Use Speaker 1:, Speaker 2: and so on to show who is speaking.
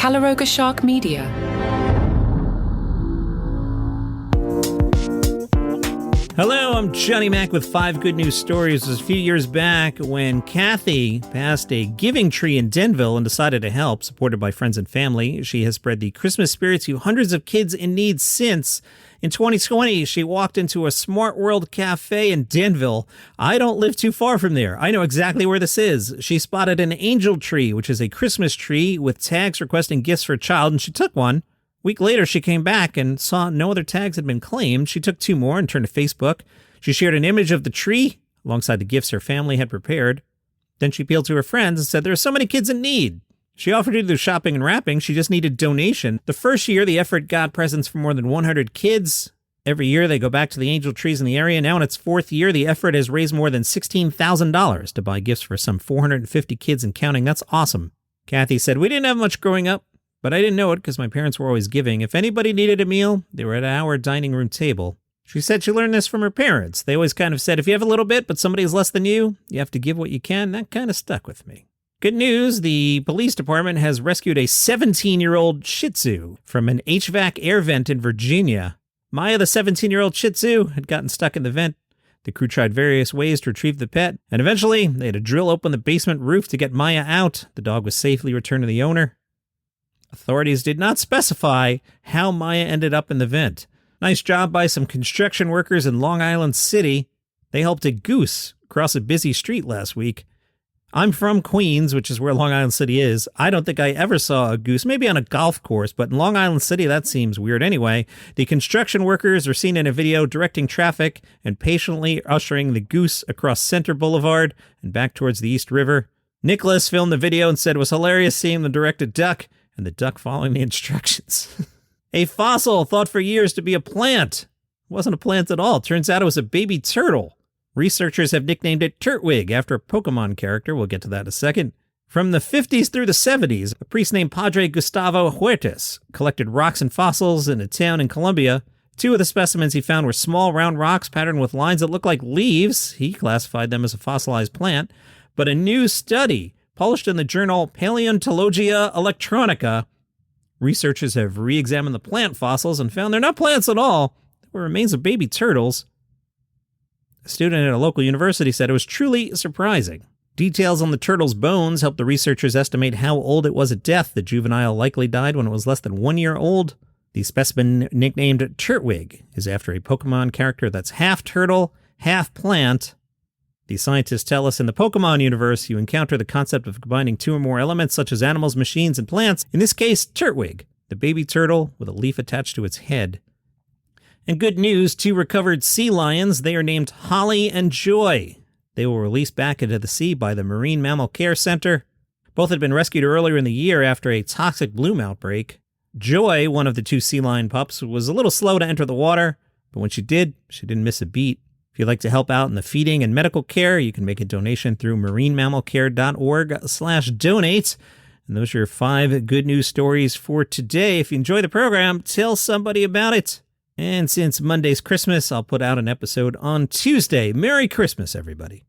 Speaker 1: Calaroga Shark Media.
Speaker 2: Hello, I'm Johnny Mac with 5 good news stories. It was a few years back when Kathy passed a giving tree in Denville and decided to help, supported by friends and family. She has spread the Christmas spirit to hundreds of kids in need since. In 2020, she walked into a Smart World cafe in Denville. I don't live too far from there. I know exactly where this is. She spotted an angel tree, which is a Christmas tree with tags requesting gifts for a child, and she took one. A week later, she came back and saw no other tags had been claimed. She took 2 more and turned to Facebook. She shared an image of the tree alongside the gifts her family had prepared. Then she appealed to her friends and said, "There are so many kids in need." She offered to do shopping and wrapping. She just needed donation. The first year, the effort got presents for more than 100 kids. Every year, they go back to the angel trees in the area. Now in its 4th year, the effort has raised more than $16,000 to buy gifts for some 450 kids and counting. That's awesome. Kathy said, "We didn't have much growing up, but I didn't know it because my parents were always giving. If anybody needed a meal, they were at our dining room table." She said she learned this from her parents. They always kind of said, if you have a little bit, but somebody is less than you have to give what you can. That kind of stuck with me. Good news, the police department has rescued a 17-year-old Shih Tzu from an HVAC air vent in Virginia. Maya, the 17-year-old Shih Tzu, had gotten stuck in the vent. The crew tried various ways to retrieve the pet, and eventually they had to drill open the basement roof to get Maya out. The dog was safely returned to the owner. Authorities did not specify how Maya ended up in the vent. Nice job by some construction workers in Long Island City. They helped a goose cross a busy street last week. I'm from Queens, which is where Long Island City is. I don't think I ever saw a goose, maybe on a golf course, but in Long Island City, that seems weird anyway. The construction workers are seen in a video directing traffic and patiently ushering the goose across Center Boulevard and back towards the East River. Nicholas filmed the video and said it was hilarious seeing the directed duck and the duck following the instructions. A fossil thought for years to be a plant. It wasn't a plant at all. Turns out it was a baby turtle. Researchers have nicknamed it Turtwig after a Pokemon character. We'll get to that in a second. From the 50s through the 70s, a priest named Padre Gustavo Huertas collected rocks and fossils in a town in Colombia. 2 of the specimens he found were small round rocks patterned with lines that looked like leaves. He classified them as a fossilized plant. But a new study published in the journal Paleontologia Electronica, researchers have re-examined the plant fossils and found they're not plants at all. They were remains of baby turtles. A student at a local university said it was truly surprising. Details on the turtle's bones helped the researchers estimate how old it was at death. The juvenile likely died when it was less than 1 year old. The specimen, nicknamed Turtwig, is after a Pokemon character that's half turtle, half plant. The scientists tell us in the Pokemon universe, you encounter the concept of combining 2 or more elements such as animals, machines, and plants. In this case, Turtwig, the baby turtle with a leaf attached to its head. And good news, 2 recovered sea lions. They are named Holly and Joy. They were released back into the sea by the Marine Mammal Care Center. Both had been rescued earlier in the year after a toxic bloom outbreak. Joy, one of the 2 sea lion pups, was a little slow to enter the water, but when she did, she didn't miss a beat. If you'd like to help out in the feeding and medical care, you can make a donation through marinemammalcare.org/donate. And those are your 5 good news stories for today. If you enjoy the program, tell somebody about it. And since Monday's Christmas, I'll put out an episode on Tuesday. Merry Christmas, everybody.